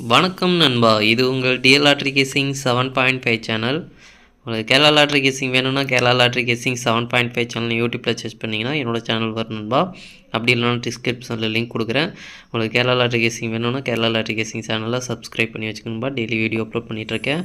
வணக்கம் நண்பா, இது உங்கள் டிஎல் லாட்ரி கேசிங் 7.5 சேனல். உங்களுக்கு கேரளா லாட்ரி கேசிங் வேணும்னா கேரளா லாட்ரி கேசிங் 7.5 சேனல் யூடியூப்பில் சர்ச் பண்ணிங்கன்னா என்னோடய சேனல் வரும் நண்பா. அப்படி இல்லைனா டிஸ்கிரிப்ஷனில் லிங்க் கொடுக்குறேன். உங்களுக்கு கேரளா லாட்ரி கேசிங் வேணும்னா கேரளா லாட்ரி கேசிங் சேனலை சப்ஸ்கிரைப் பண்ணி வச்சுக்கணும்பா. டெய்லி வீடியோ அப்லோட் பண்ணிகிட்ருக்கேன்.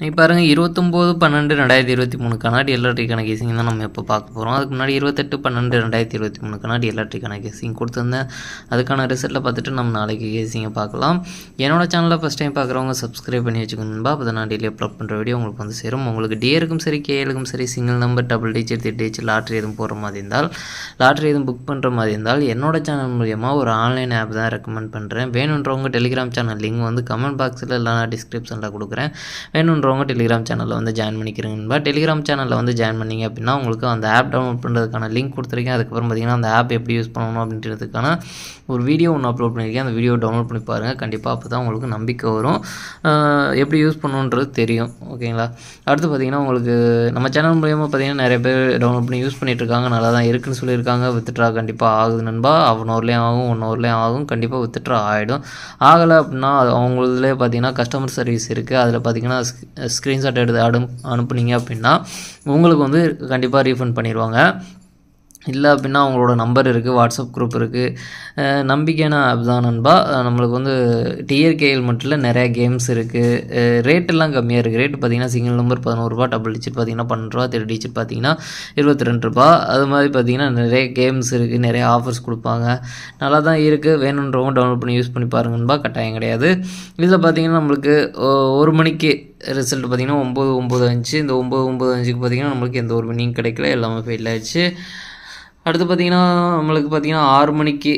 நீங்கள் பாருங்கள், 29/12/2023 டிஎல் லாட்ரிக்கான கேசிங் தான் நம்ம எப்போ பார்க்க போகிறோம். அதுக்கு முன்னாடி 28/12/2023 டிஎல் லாட்ரிக்கான கேசிங் கொடுத்துருந்தேன். அதுக்கான ரிசல்ட்டில் பார்த்துட்டு நம்ம நாளைக்கு கேசிங்கை பார்க்கலாம். என்னோட சேனலில் ஃபஸ்ட் டைம் பார்க்குறவங்க சப்ஸ்கிரைப் பண்ணி வச்சுக்கணும்பா. அப்போ தான் நான் டெய்லி அப்லோட் பண்ணுற வீடியோ உங்களுக்கு வந்து சேரும். உங்களுக்கு டிஏருக்கும் சரி கேஎலுக்கும் சரி single number double digit 8 digit lottery எதுவும் போடுற மாதிரி இருந்தால், லாட்ரி எதுவும் புக் பண்ணுற மாதிரி இருந்தால் என்னோட சேனல் மூலியமாக ஒரு ஆன்லைன் ஆப் தான் ரெக்கமெண்ட் பண்ணுறேன். வேணுன்றவங்க டெலிகிராம் சேனல் லிங்க் வந்து கமெண்ட் பாக்ஸில் இல்லைனா டிஸ்கிரிப்ஷனில் கொடுக்குறேன். வேணுன்றவங்க டெலிகிராம் சேனலில் வந்து ஜாயின் பண்ணிக்கிறேன்பா. டெலிகிராம் சேனலில் வந்து ஜாயின் பண்ணிங்க அப்படின்னா உங்களுக்கு அந்த ஆப் டவுன்லோட் பண்ணுறதுக்கான லிங்க் கொடுத்துருக்கேன். அதுக்கப்புறம் பார்த்திங்கன்னா அந்த ஆப் எப்படி யூஸ் பண்ணணும் அப்படின்றதுக்கான ஒரு வீடியோ ஒன்று அப்லோட் பண்ணியிருக்கேன். அந்த வீடியோ டவுன்லோட் பண்ணி பாருங்கள். கண்டிப்பாக அப்போ தான் உங்களுக்கு நம்பிக்கை வரும், எப்படி யூஸ் பண்ணணுன்றது தெரியும். ஓகேங்களா? அடுத்து பார்த்திங்கன்னா உங்களுக்கு நம்ம சேனல் மூலியமாக பார்த்திங்கன்னா நிறைய பேர் டவுன்லோட் பண்ணி யூஸ் பண்ணிகிட்ருக்காங்க. நல்லா தான் இருக்குதுன்னு சொல்லியிருக்காங்க. வித்ட்ரா கண்டிப்பாக ஆகுது நண்பா. 1 ஹவர்லேயும் ஆகும், 1 ஹவர்லேயும் ஆகும். கண்டிப்பாக வித்ட்ரா ஆகிடும். ஆகலை அப்படின்னா அவங்களதுலேயே பார்த்திங்கன்னா கஸ்டமர் சர்வீஸ் இருக்குது. அதில் பார்த்திங்கன்னா ஸ்க்ரீன்ஷாட் எடுத்து அனுப்புனீங்க அப்படின்னா உங்களுக்கு வந்து கண்டிப்பாக ரீஃபண்ட் பண்ணிடுவாங்க. இல்லை அப்படின்னா அவங்களோட நம்பர் இருக்குது, வாட்ஸ்அப் குரூப் இருக்குது. நம்பிக்கையான ஆப் தான் நண்பா. நம்மளுக்கு வந்து டிஆர்கேஎல் மட்டும் இல்லை, நிறையா கேம்ஸ் இருக்குது. ரேட்டெல்லாம் கம்மியாக இருக்குது. ரேட்டு பார்த்திங்கன்னா சிங்கிள் நம்பர் 11 ரூபா, டபுள் டிஜிட் பார்த்திங்கன்னா 12 ரூபா, 3 டிஜிட் பார்த்திங்கன்னா 22 ரூபா. அது மாதிரி பார்த்திங்கன்னா நிறைய கேம்ஸ் இருக்குது, நிறைய ஆஃபர்ஸ் கொடுப்பாங்க. நல்லா தான் இருக்குது. வேணுன்றவங்க டவுன்லோட் பண்ணி யூஸ் பண்ணி பாருங்க நண்பா. கட்டாயம் கிடையாது. இதில் பார்த்திங்கன்னா நம்மளுக்கு 1 மணிக்கு ரிசல்ட் பார்த்திங்கன்னா 9/9/5. இந்த 9/9/5க்கு பார்த்திங்கன்னா நம்மளுக்கு எந்த ஒரு வின்னிங் கிடைக்கல, எல்லாமே ஃபெயில் ஆகிடுச்சு. அடுத்து பார்த்திங்கன்னா நம்மளுக்கு பார்த்திங்கன்னா 6 மணிக்கு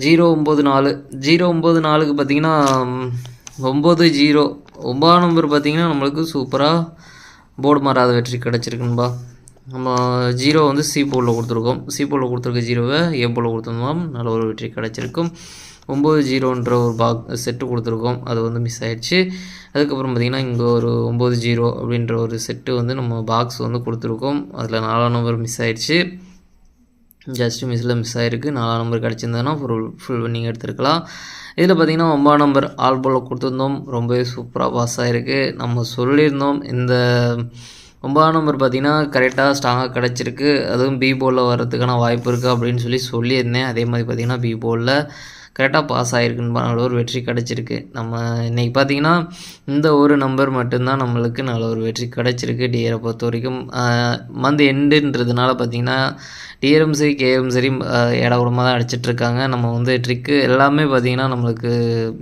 0/9/4 0/9/4க்கு பார்த்திங்கன்னா 9/0 9ஆம் நம்பர் பார்த்திங்கன்னா நம்மளுக்கு சூப்பராக போர்டு மாறாத வெற்றி கிடச்சிருக்குன்பா. நம்ம 0 வந்து சி போர்டில் கொடுத்துருக்கோம். சி போர்டில் கொடுத்துருக்க 0வை ஏ போர்டில் கொடுத்துருந்தோம். நல்ல ஒரு வெற்றி கிடச்சிருக்கும். 9/0ன்ற ஒரு செட்டு கொடுத்துருக்கோம். அது வந்து மிஸ் ஆகிடுச்சு. அதுக்கப்புறம் பார்த்திங்கன்னா இங்கே ஒரு 9/0 அப்படின்ற ஒரு செட்டு வந்து நம்ம பாக்ஸ் வந்து கொடுத்துருக்கோம். அதில் 4ஆம் நம்பர் மிஸ் ஆகிடுச்சு. ஜஸ்ட் மிஸ் ஆகிருக்கு. 4ஆம் நம்பர் கிடச்சிருந்ததுன்னா ஃபுல் வின்னிங் எடுத்துருக்கலாம். இதில் பார்த்திங்கன்னா 9ஆம் நம்பர் ஆல் போல் கொடுத்துருந்தோம். ரொம்பவே சூப்பராக பாஸ் ஆகிருக்கு. நம்ம சொல்லியிருந்தோம் இந்த 9ஆம் நம்பர் பார்த்திங்கன்னா கரெக்டாக ஸ்ட்ராங்காக கிடச்சிருக்கு. அதுவும் பி போலில் வர்றதுக்கான வாய்ப்பு இருக்குது அப்படின்னு சொல்லியிருந்தேன். அதே மாதிரி பார்த்திங்கன்னா பி போலில் கரெக்டாக பாஸ் ஆகிருக்குன்னு நல்ல ஒரு வெற்றி கிடச்சிருக்கு. நம்ம இன்றைக்கி பார்த்திங்கன்னா இந்த ஒரு நம்பர் மட்டும்தான் நம்மளுக்கு நல்ல ஒரு வெற்றி கிடச்சிருக்கு. டிஆரை பொறுத்த வரைக்கும் மந்த் எண்டுன்றதுனால பார்த்திங்கன்னா டிஆரும் சரி கேஎம் சரி இடகுடமாக தான் அடிச்சிட்ருக்காங்க. நம்ம வந்து ட்ரிக்கு எல்லாமே பார்த்திங்கன்னா நம்மளுக்கு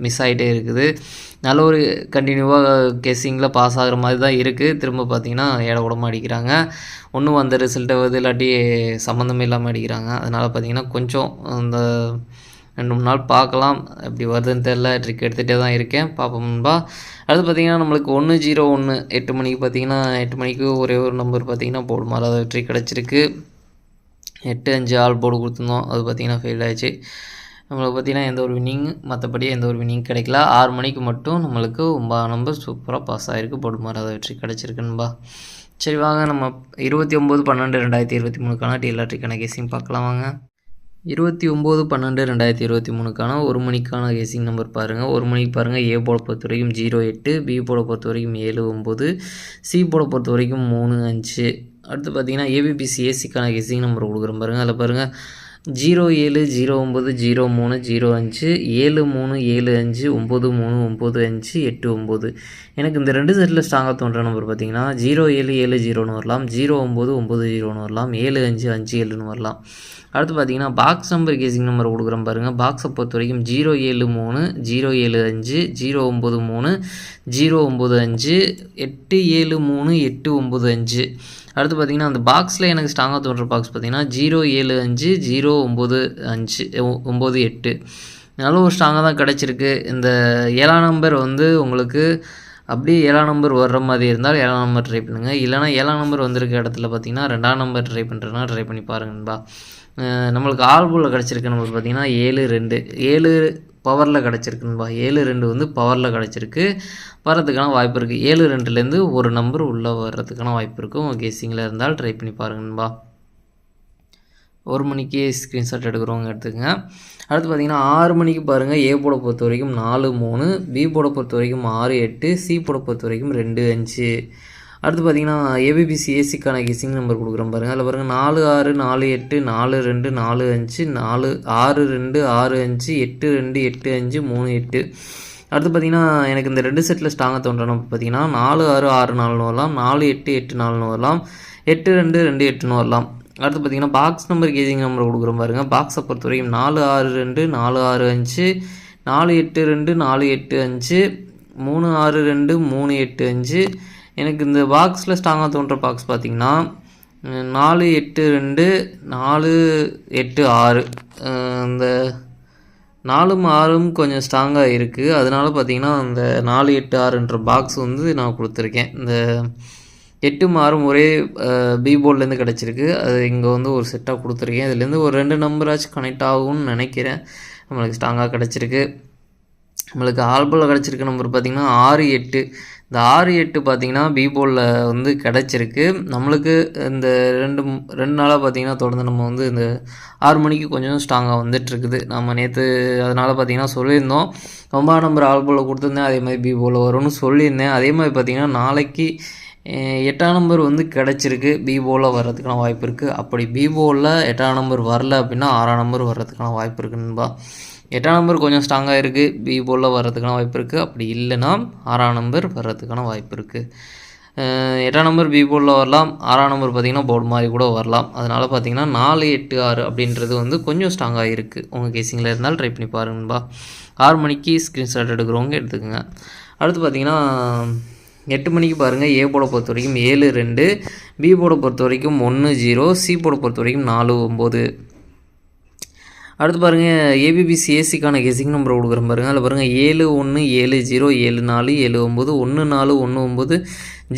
மிஸ் ஆகிட்டே இருக்குது. நல்ல ஒரு கண்டினியூவாக கெஸ்ஸிங்கில் பாஸ் ஆகிற மாதிரி தான் இருக்குது. திரும்ப பார்த்திங்கன்னா இடகுடமாக அடிக்கிறாங்க. ஒன்றும் அந்த ரிசல்ட்டை வந்து இல்லாட்டி சம்மந்தமே இல்லாமல் அடிக்கிறாங்க. அதனால் பார்த்திங்கன்னா கொஞ்சம் அந்த 2-3 நாள் பார்க்கலாம், எப்படி வருதுன்னு தெரில. ட்ரிக் எடுத்துகிட்டே தான் இருக்கேன், பார்ப்போம்பா. அடுத்து பார்த்திங்கன்னா நம்மளுக்கு 1/0/1 8 மணிக்கு பார்த்திங்கன்னா 8 மணிக்கு ஒரே ஒரு நம்பர் பார்த்திங்கன்னா போர்டு மாறாத வெற்றி கிடச்சிருக்கு. 8/5 ஆல் போர்டு கொடுத்துருந்தோம். அது பார்த்திங்கன்னா ஃபெயில் ஆகிடுச்சு. நம்மளுக்கு பார்த்திங்கன்னா எந்த ஒரு வின்னிங் மற்றபடி எந்த ஒரு வின்னிங் கிடைக்கல. 6 மணிக்கு மட்டும் நம்மளுக்கு 9ஆம் நம்பர் சூப்பராக பாஸ் ஆகிருக்கு. போர்டு மாறாத வெற்றி கிடச்சிருக்குன்பா. சரி வாங்க, நம்ம 29/12/2023 டிஎல் லாட்ரிக்கான கேசிங் பார்க்கலாம் வாங்க. 29/12/2023 1 மணிக்கான கேசிங் நம்பர் பாருங்கள். 1 மணிக்கு பாருங்கள். ஏ போர்டை பொறுத்த வரைக்கும் 08, பி போர்டை பொறுத்த வரைக்கும் 7/9, சி போர்டை பொறுத்த வரைக்கும் 3/5. அடுத்து பார்த்திங்கன்னா ஏபிபிசி ஏசிக்கான கேசிங் நம்பர் கொடுக்குறோம் பாருங்கள். அதில் பாருங்கள் 07 09 03 05 73 75 93 95 89. எனக்கு இந்த 2 செட்டில் ஸ்ட்ராங்காக தோன்ற நம்பர் பார்த்திங்கன்னா 0770 வரலாம், 0990 வரலாம், 7557 வரலாம். அடுத்து பார்த்திங்கன்னா பாக்ஸ் நம்பர் கேசிங் நம்பர் கொடுக்குறோம் பாருங்கள். பாக்ஸை பொறுத்த வரைக்கும் 073 075 093 095 873 895. அடுத்து பார்த்திங்கன்னா அந்த பாக்ஸில் எனக்கு ஸ்ட்ராங்காக தோன்ற பாக்ஸ் பார்த்திங்கன்னா 075 095 98. நல்ல ஒரு ஸ்ட்ராங்காக தான் கிடச்சிருக்கு. இந்த 7ஆம் நம்பர் வந்து உங்களுக்கு அப்படியே 7ஆம் நம்பர் வர்ற மாதிரி இருந்தால் 7ஆம் நம்பர் ட்ரை பண்ணுங்கள். இல்லைனா 7ஆம் நம்பர் வந்திருக்க இடத்துல பார்த்திங்கன்னா 2ஆம் நம்பர் ட்ரை பண்ணுறதுனா ட்ரை பண்ணி பாருங்கன்பா. நம்மளுக்கு ஆல் போல் கிடச்சிருக்கு நம்பர் பார்த்திங்கன்னா 7-2 7 பவரில் கிடச்சிருக்குன்பா. 7-2 வந்து பவரில் கிடச்சிருக்கு. வர்றதுக்கான வாய்ப்பு இருக்குது. 7-2லேருந்து ஒரு நம்பர் உள்ளே வர்றதுக்கான வாய்ப்பு இருக்கும். கெஸ்ஸிங்கில் இருந்தால் ட்ரை பண்ணி பாருங்கன்பா. 1 மணிக்கு ஸ்க்ரீன்ஷாட் எடுக்கிறவங்க எடுத்துக்கங்க. அடுத்து பார்த்திங்கன்னா 6 மணிக்கு பாருங்கள், ஏ போர்டை பொறுத்த வரைக்கும் 4 3, பி போர்டை பொறுத்த வரைக்கும் 6 8, சி போர்டை பொறுத்த வரைக்கும் 2 5. அடுத்து பார்த்திங்கன்னா ஏபிபிசி ஏசிக்கான கெஸ்ஸிங் நம்பர் கொடுக்குறோம் பாருங்கள். அதில் பாருங்கள் 4 6 4 8 4 2 4 5 4 6 2 6 5 8 2 8 5 3 8. அடுத்து பார்த்திங்கன்னா எனக்கு இந்த 2 செட்டில் ஸ்ட்ராங்காக தோன்றணும் பார்த்திங்கன்னா 4 6 6 4ன்னு வரலாம், 4 8 8 4ன்னு வரலாம், 8 2 2 8ன்னு வரலாம். அடுத்து பார்த்திங்கன்னா பாக்ஸ் நம்பர் கேஜிங் நம்பர் கொடுக்குறோம் பாருங்கள். பாக்ஸை பொறுத்த வரைக்கும் 4 6 2 4 6 5 4 8 2 4 8 5 3 6 2 3 8 5. எனக்கு இந்த பாக்ஸில் ஸ்ட்ராங்காக தோன்ற பாக்ஸ் பார்த்திங்கன்னா 4 8 2 4 8 6. இந்த 4 6 கொஞ்சம் ஸ்ட்ராங்காக இருக்குது. அதனால் பார்த்திங்கன்னா அந்த 4 8 6ன்ற பாக்ஸ் வந்து நான் கொடுத்துருக்கேன். இந்த 8 6 ஒரே பி போர்ட்லேருந்து கிடச்சிருக்கு. அது இங்கே வந்து ஒரு செட்டாக கொடுத்துருக்கேன். இதுலேருந்து ஒரு 2 நம்பராச்சும் கனெக்ட் ஆகும்னு நினைக்கிறேன். நம்மளுக்கு ஸ்ட்ராங்காக கிடச்சிருக்கு. நம்மளுக்கு ஆல்போவில் கிடச்சிருக்க நம்பர் பார்த்திங்கன்னா 6 8. இந்த 6 8 பார்த்திங்கன்னா பி போர்டில் வந்து கிடச்சிருக்கு. நம்மளுக்கு இந்த 2 நாளாக பார்த்திங்கன்னா தொடர்ந்து நம்ம வந்து இந்த 6 மணிக்கு கொஞ்சம் ஸ்ட்ராங்காக வந்துட்டுருக்குது. நம்ம நேற்று அதனால் பார்த்திங்கன்னா சொல்லியிருந்தோம் 9 நம்பர் ஆல்போவில் கொடுத்துருந்தேன், அதே மாதிரி பி போர்டில் வரும்னு சொல்லியிருந்தேன். அதே மாதிரி பார்த்திங்கன்னா நாளைக்கு 8ஆம் நம்பர் வந்து கிடச்சிருக்கு. பி போர்டில் வர்றதுக்கான வாய்ப்பு இருக்குது. அப்படி பி போர்டில் 8ஆம் நம்பர் வரல அப்படின்னா 6ஆம் நம்பர் வர்றதுக்கான வாய்ப்பு இருக்குதுன்பா. 8ஆம் நம்பர் கொஞ்சம் ஸ்ட்ராங்காக இருக்குது, பி போர்டில் வர்றதுக்கான வாய்ப்பு இருக்குது. அப்படி இல்லைன்னா 6ஆம் நம்பர் வர்றதுக்கான வாய்ப்பு இருக்குது. 8ஆம் நம்பர் பி போர்டில் வரலாம், 6ஆம் நம்பர் பார்த்திங்கன்னா போர்டு மாதிரி கூட வரலாம். அதனால் பார்த்திங்கன்னா 4 8 6 அப்படின்றது வந்து கொஞ்சம் ஸ்ட்ராங்காக இருக்குது. உங்கள் கேசிங்கில் இருந்தாலும் ட்ரை பண்ணி பாருங்கப்பா. 6 மணிக்கு ஸ்க்ரீன்ஷாட் எடுக்கிறவங்க எடுத்துக்கோங்க. அடுத்து பார்த்திங்கன்னா 8 மணிக்கு பாருங்கள், ஏ போர்டை பொறுத்த வரைக்கும் 7 2, பி போர்டை பொறுத்த வரைக்கும் 1 0, சி போர்டை பொறுத்த வரைக்கும் 4 9. அடுத்து பாருங்கள் ஏபிபிசி ஏசிக்கான கெஸ்ஸிங் நம்பர் கொடுக்குறேன் பாருங்கள். அதில் பாருங்கள் 7 1 7 0 7 4 7 9 1 4 1 9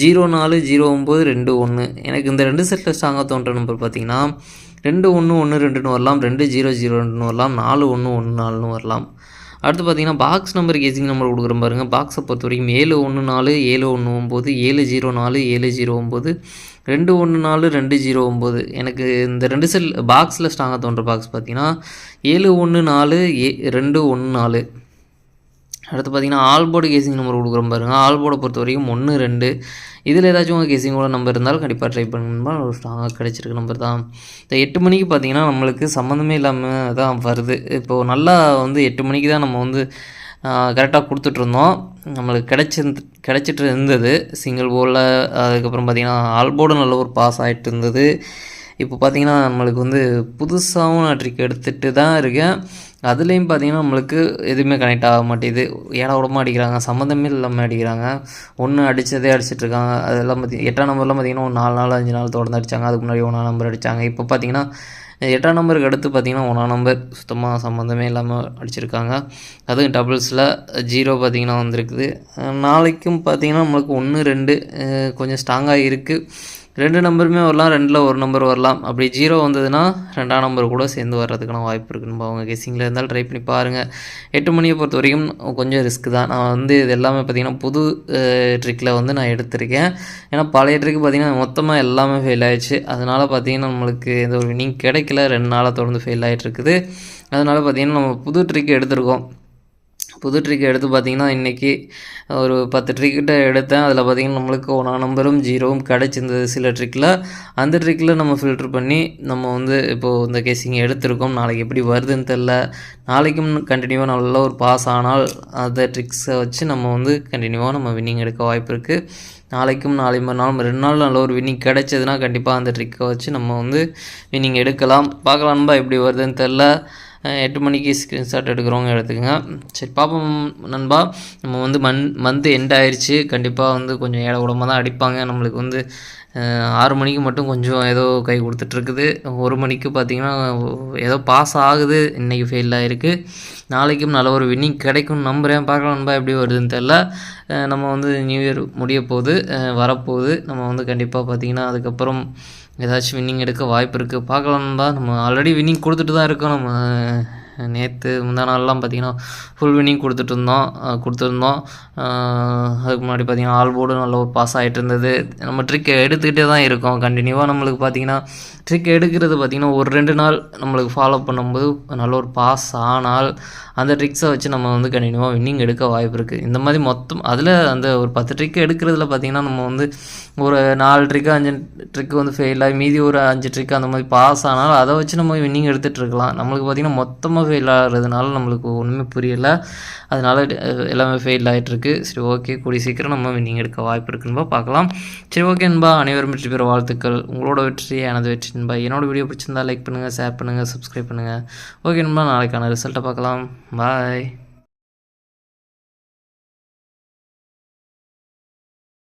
0 4 0 9 2 1. எனக்கு இந்த 2 செட்டில் ஸ்ட்ராங்காக தோன்ற நம்பர் பார்த்திங்கன்னா 2 1 1 2ன்னு வரலாம், 2 0 0 2ன்னு வரலாம், 4 1 1 4ன்னு வரலாம். அடுத்து பார்த்திங்கன்னா பாக்ஸ் நம்பர் கேசிங் நம்பர் கொடுக்குறேன் பாருங்கள். பாக்ஸை பொறுத்த வரைக்கும் 7 1 4 7 1 9 7 0 4 7 0 9 2 1 4 2 0 9. எனக்கு இந்த 2 செல் பாக்ஸில் ஸ்ட்ராங்காக தோன்ற பாக்ஸ் பார்த்திங்கன்னா 7 1 4 2 1 4. அடுத்து பார்த்திங்கன்னா ஆல்போர்டு கேசிங் நம்பர் கொடுக்குறோம் பாருங்கள். ஆல்போர்டை பொறுத்த வரைக்கும் 1 2. இதில் ஏதாச்சும் உங்கள் கேசிங்கோட நம்பர் இருந்தாலும் கண்டிப்பாக ட்ரை பண்ணுமா. ஒரு ஸ்ட்ராங்காக கிடச்சிருக்க நம்பர் தான். இந்த 8 மணிக்கு பார்த்திங்கன்னா நம்மளுக்கு சம்மந்தமே இல்லாமல் தான் வருது. இப்போது நல்லா வந்து 8 மணிக்கு தான் நம்ம வந்து கரெக்டாக கொடுத்துட்ருந்தோம். நம்மளுக்கு கிடச்சிட்டு இருந்தது சிங்கிள் போர்டில். அதுக்கப்புறம் பார்த்திங்கன்னா ஆல்போர்டு நல்ல ஒரு பாஸ் ஆகிட்டு இருந்தது. இப்போ பார்த்திங்கன்னா நம்மளுக்கு வந்து புதுசாகவும் நான் ட்ரிக் எடுத்துகிட்டு தான் இருக்கேன். அதுலேயும் பார்த்திங்கன்னா நம்மளுக்கு எதுவுமே கனெக்ட் ஆக மாட்டேது. ஏடா உடம்பு அடிக்கிறாங்க, சம்மந்தமே இல்லாமல் அடிக்கிறாங்க. ஒன்று அடித்ததே அடிச்சிட்ருக்காங்க. அதெல்லாம் 8ஆம் நம்பர்லாம் பார்த்திங்கன்னா ஒரு 4 நாள் 5 நாள் தொடர்ந்து அடித்தாங்க. அதுக்கு முன்னாடி 1ஆம் நம்பர் அடித்தாங்க. இப்போ பார்த்திங்கன்னா 8ஆம் நம்பருக்கு அடுத்து பார்த்திங்கன்னா 1ஆம் நம்பர் சுத்தமாக சம்மந்தமே இல்லாமல் அடிச்சிருக்காங்க. அதுவும் டபுள்ஸில் 0 பார்த்திங்கன்னா வந்திருக்குது. நாளைக்கும் பார்த்திங்கன்னா நம்மளுக்கு 1 2 கொஞ்சம் ஸ்ட்ராங்காக இருக்குது. 2 நம்பருமே வரலாம், 2ல் ஒரு நம்பர் வரலாம். அப்படி 0 வந்ததுன்னா 2ஆம் நம்பர் கூட சேர்ந்து வர்றதுக்கான வாய்ப்பு இருக்குன்னு அவங்க கெஸ்ஸிங்கில் இருந்தாலும் ட்ரை பண்ணி பாருங்கள். 8 மணியை பொறுத்த வரைக்கும் கொஞ்சம் ரிஸ்க் தான். நான் வந்து இது எல்லாமே பார்த்திங்கன்னா புது ட்ரிக்கில் வந்து நான் எடுத்திருக்கேன். ஏன்னா பழைய ட்ரிக் பார்த்திங்கன்னா மொத்தமாக எல்லாமே ஃபெயில் ஆகிடுச்சு. அதனால் பார்த்திங்கன்னா நம்மளுக்கு எந்த ஒரு வினிங் கிடைக்கல. 2 நாளாக தொடர்ந்து ஃபெயில் ஆகிட்டுருக்குது. அதனால் பார்த்திங்கன்னா நம்ம புது ட்ரிக் எடுத்திருக்கோம். புது ட்ரிக் எடுத்து பார்த்திங்கன்னா இன்றைக்கி ஒரு 10 ட்ரிக்கிட்ட எடுத்தேன். அதில் பார்த்திங்கன்னா நம்மளுக்கு 1ஆம் நம்பரும் 0வும் கிடச்சிருந்தது சில ட்ரிக்கில். அந்த ட்ரிக்கில் நம்ம ஃபில்ட்ரு பண்ணி நம்ம வந்து இப்போது இந்த கேசிங் எடுத்திருக்கோம். நாளைக்கு எப்படி வருதுன்னு தெரில. நாளைக்கும் கண்டினியூவாக நல்ல ஒரு பாஸ் ஆனால் அந்த ட்ரிக்ஸை வச்சு நம்ம வந்து கண்டினியூவாக நம்ம வின்னிங் எடுக்க வாய்ப்பு இருக்குது. நாளைக்கும் நாளை மறுநாளும் 2 நாள் நல்ல ஒரு வின்னிங் கிடைச்சதுன்னா கண்டிப்பாக அந்த ட்ரிக்கை வச்சு நம்ம வந்து வின்னிங் எடுக்கலாம். பார்க்கலான்பா எப்படி வருதுன்னு தெரில. 8 மணிக்கு ஸ்க்ரீன்ஷாட் எடுக்கிறவங்க எடுத்துக்கங்க. சரி பார்ப்போம் நண்பா. நம்ம வந்து மந்த் எண்ட் ஆயிடுச்சு. கண்டிப்பாக வந்து கொஞ்சம் ஏழை உடம்பு தான் அடிப்பாங்க. நம்மளுக்கு வந்து 6 மணிக்கு மட்டும் கொஞ்சம் ஏதோ கை கொடுத்துட்ருக்குது. 1 மணிக்கு பார்த்திங்கன்னா ஏதோ பாஸ் ஆகுது. இன்றைக்கி ஃபெயில் ஆகிருக்கு. நாளைக்கும் நல்ல ஒரு வின்னிங் கிடைக்கும்னு நம்புகிறேன். பார்க்கலாம் நண்பா எப்படி வருதுன்னு தெரில. நம்ம வந்து நியூ இயர் முடிய போகுது, வரப்போகுது. நம்ம வந்து கண்டிப்பாக பார்த்திங்கன்னா அதுக்கப்புறம் ஏதாச்சும் வின்னிங் எடுக்க வாய்ப்பு இருக்குது. பார்க்கலாம்டா. நம்ம ஆல்ரெடி வின்னிங் கொடுத்துட்டு தான் இருக்கோம். நம்ம நேற்று முந்தா நாள்லாம் பார்த்திங்கன்னா ஃபுல் வின்னிங் கொடுத்துருந்தோம். அதுக்கு முன்னாடி பார்த்திங்கன்னா ஆல்போர்டு நல்ல ஒரு பாஸ் ஆகிட்டு இருந்தது. நம்ம ட்ரிக் எடுத்துக்கிட்டே தான் இருக்கோம். கண்டினியூவாக நம்மளுக்கு பார்த்திங்கன்னா ட்ரிக் எடுக்கிறது பார்த்திங்கன்னா ஒரு 2 நாள் நம்மளுக்கு ஃபாலோ பண்ணும்போது நல்ல ஒரு பாஸ் ஆனால் அந்த ட்ரிக்ஸை வச்சு நம்ம வந்து கண்டினியூவாக வின்னிங் எடுக்க வாய்ப்பு இருக்குது. இந்த மாதிரி மொத்தம் அதில் அந்த ஒரு 10 ட்ரிக் எடுக்கிறதுல பார்த்திங்கன்னா நம்ம வந்து ஒரு 4 ட்ரிக்கு 5 ட்ரிக்கு வந்து ஃபெயில் ஆகி மீதி ஒரு 5 ட்ரிக்கு அந்த மாதிரி பாஸ் ஆனால் அதை வச்சு நம்ம வின்னிங் எடுத்துகிட்டு இருக்கலாம். நம்மளுக்கு பார்த்திங்கன்னா மொத்தமாக ஃபெயில் ஆகிறதுனால நம்மளுக்கு ஒன்றுமே புரியலை, அதனால் எல்லாமே ஃபெயில் ஆகிட்டுருக்கு. சரி ஓகே, கூடிய சீக்கிரம் நம்ம வின்னிங் எடுக்க வாய்ப்பு இருக்குன்பா, பார்க்கலாம். சரி ஓகே நண்பா, அனைவரும் வெற்றி பெற வாழ்த்துக்கள். உங்களோட வெற்றி எனது வெற்றி நண்பா. என்னோட வீடியோ பிடிச்சிருந்தா லைக் பண்ணுங்கள், ஷேர் பண்ணுங்கள், சப்ஸ்கிரைப் பண்ணுங்கள். ஓகே நண்பா, நாளைக்கான ரிசல்ட்டை பார்க்கலாம். பாய்.